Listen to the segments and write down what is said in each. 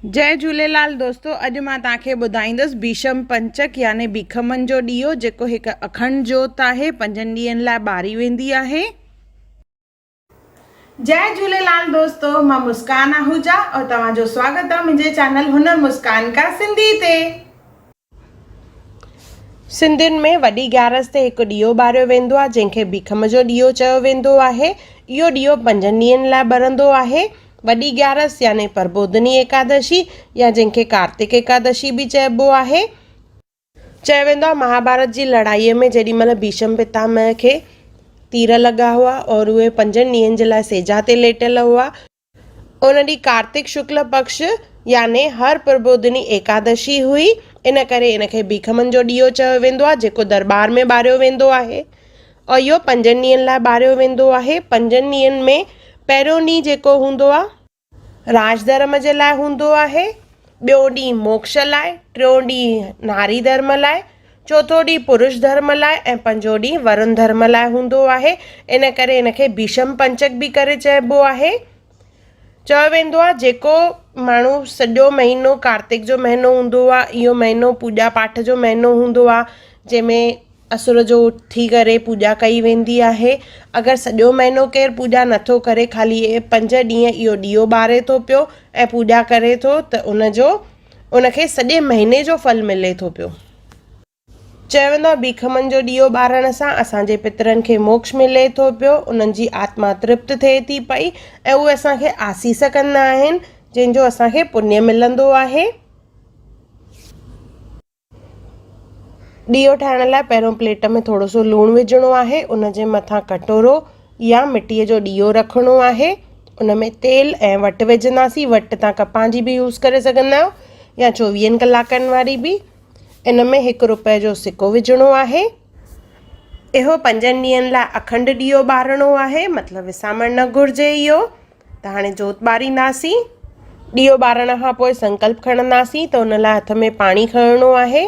जय झूलेलाल दोस्तों। अॼु मां तव्हांखे ॿुधाईंदसि भीषम पंचक यानी भीखमनि जो ॾीओ, जेको हिकु अखंड जोत आहे, 5 ॾींहंनि लाइ ॿारी वेंदी आहे। जय झूलेलाल दोस्तों, मां मुस्कान आहूजा और तव्हांजो स्वागत आहे मुंहिंजे चैनल हुनर मुस्कान का सिंधी ते। सिंधियुनि में वॾी ग्यारस ते हिकु ॾीओ ॿारियो वेंदो आहे, जंहिंखे भीखम जो ॾीओ चयो वेंदो आहे। इहो ॾीओ 5 ॾींहंनि लाइ ॿरंदो आहे। वॾी ग्यारस यानी प्रबोधनी एकादशी या जंहिंखे कार्तिक एकादशी भी चइबो आहे। चयो वेंदो आहे महाभारत जी लड़ाईअ में जेॾी महिल भीषम पितामह खे तीर लॻा हुआ और उहे 5 ॾींहंनि जे लाइ सेजा ते लेटियल हुआ, उन ॾींहुं कार्तिक शुक्ल पक्ष यानी हर प्रबोधनी एकादशी हुई। इन करे इनखे भीखमनि जो ॾीओ चयो वेंदो आहे, जेको दरबार में ॿारियो वेंदो आहे और इहो 5 ॾींहंनि लाइ ॿारियो वेंदो आहे। 5 ॾींहंनि में पहिरियों ॾींहुं जेको हूंदो आहे राज धर्म जे लाइ हूंदो आहे, ॿियों ॾींहुं मोक्ष लाइ, टियों ॾींहुं नारी धर्म लाइ, चौथों ॾींहुं पुरुष धर्म लाइ ऐं 5हों ॾींहुं वरुण धर्म लाइ हूंदो आहे। इन करे इनखे भीषम पंचक भी करे चइबो आहे। चयो वेंदो आहे जेको माण्हू सॼो महीनो कार्तिक जो महीनो हूंदो आहे, इहो महीनो पूॼा पाठ जो महीनो हूंदो आहे, जंहिंमें असुर जो उथी करे पूॼा कई वेंदी आहे। अगरि सॼो महीनो केरु पूॼा नथो करे, ख़ाली 5 ॾींहं इहो ॾीओ ॿारे थो पियो ऐं पूॼा करे थो, त उनखे सॼे महीने जो फल मिले थो पियो। चयो वेंदो आहे भीखमनि जो ॾीओ ॿारण सां असांजे पितरनि खे मोक्ष मिले थो पियो, उन्हनि जी आत्मा तृप्त थिए थी पई ऐं उहे असांखे आसीस कंदा आहिनि, जंहिंजो असांखे पुण्य मिलंदो आहे। ॾीओ ठाहिण लाइ पहिरियों प्लेट में थोरो सो लूणु विझणो आहे, उन जे मथां कटोरो या मिटीअ जो ॾीओ रखिणो आहे। उन में तेल ऐं वटि विझंदासीं। वटि तव्हां कपां जी बि यूज़ करे सघंदा आहियो या 24 कलाकनि वारी बि। इन में 1 रुपए जो सिक्को विझणो आहे। इहो 5 ॾींहंनि लाइ अखंड ॾीओ ॿारिणो आहे, मतिलबु विसामण न घुरिजे इहो। त हाणे जोत ॿारींदासीं। ॾीओ ॿारण खां पोइ संकल्प खणंदासीं, त उन लाइ हथ में पाणी खणणो आहे।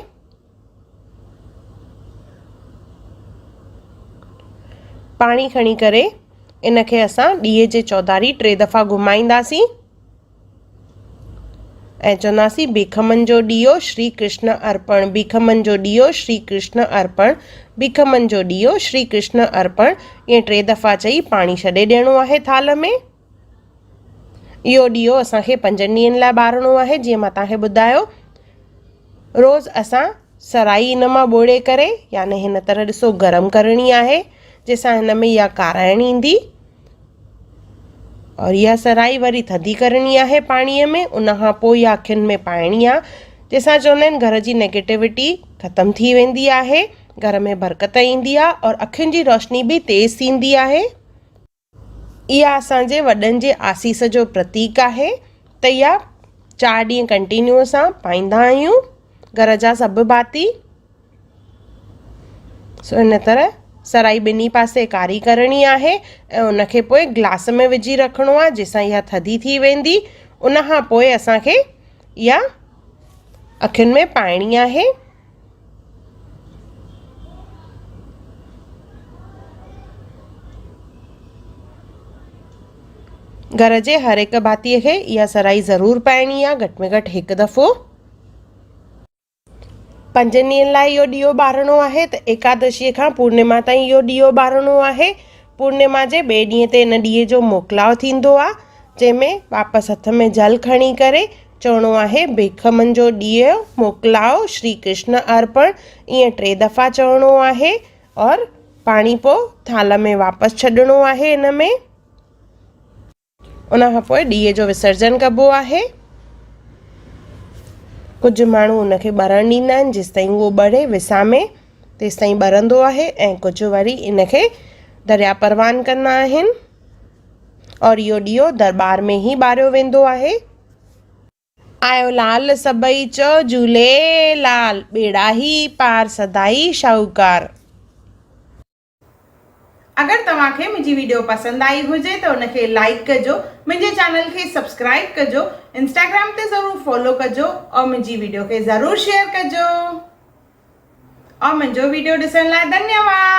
पाणी खणी करे इनखे असां ॾीए जे चौधारी 3 दफ़ा घुमाईंदासीं ऐं चवंदासीं भीखमनि जो ॾीओ श्री कृष्ण अर्पण, भीखमनि जो ॾीओ श्री कृष्ण अर्पण, भीखमनि जो ॾीओ श्री कृष्ण अर्पण। इहे 3 दफ़ा चई पाणी छॾे ॾियणो आहे थाल में। इहो ॾीओ असांखे 5 ॾींहंनि लाइ ॿारिणो आहे। जीअं मां तव्हांखे ॿुधायो, रोज़ असां सराई इन मां ॿोड़े करे यानी हिन तरह ॾिसो गरम करणी आहे, जंहिंसां हिन में इहा काराइण ईंदी और इहा सराई वरी थधी करणी आहे पाणीअ में। उन खां पोइ इहा अखियुनि में पाइणी आहे, जंहिंसां चवंदा आहिनि घर जी नेगेटिविटी ख़तमु थी वेंदी आहे, घर में बरकत ईंदी आहे और अखियुनि जी रोशनी भी तेज़ थींदी आहे। इहा असांजे वॾनि जे आसीस जो प्रतीक आहे। त इहा 4 ॾींहं कंटिन्यू असां पाईंदा आहियूं, घर जा सभु भाती। सो इन तरह सराई ॿिन्ही पासे कारी करणी आहे ऐं उनखे पोइ ग्लास में विझी रखिणो आहे, जंहिंसां इहा थधी थी वेंदी। उन खां पोइ असांखे इहा अखियुनि में पाइणी आहे। घर जे हर हिकु भातीअ खे इहा सराई ज़रूरु पाइणी आहे, घटि में घटि 1 दफ़ो। 5 ॾींहंनि लाइ इहो ॾीओ ॿारिणो आहे, त एकादशीअ खां पूर्णिमा ताईं इहो ॾीओ ॿारिणो आहे। पूर्णिमा जे ॿिए ॾींहं ते इन ॾीए जो मोकिलाउ थींदो आहे, जंहिंमें वापसि हथ में जल खणी करे चवणो आहे भीखमनि जो ॾीओ मोकिलाओ श्री कृष्ण अर्पण। ईअं 3 दफ़ा चवणो आहे और पाणी पोइ थाल में वापसि छॾिणो आहे इन में। उन खां पोइ ॾीए जो विसर्जन कबो आहे। कुझु माण्हू उनखे ॿरण ॾींदा आहिनि, जेसिताईं उहो ॿरे विसामे तेसिताईं ॿरंदो आहे, ऐं कुझु वरी इनखे दरिया परवान कंदा आहिनि और इहो ॾीओ दरबार में ई ॿारियो वेंदो आहे। आयो लाल सभई चओ झूलेलाल, बेड़ा ही पार सदाई शाहूकार। अगर तव्हांखे मुंहिंजी वीडियो पसंद आई हुजे त उनखे लाइक कजो, मुंहिंजे चैनल खे सब्सक्राइब कजो, इंस्टाग्राम ते ज़रूर फॉलो कजो और मुंहिंजी वीडियो खे ज़रूर शेयर कजो और मुंहिंजो वीडियो ॾिसण लाइ धन्यवाद।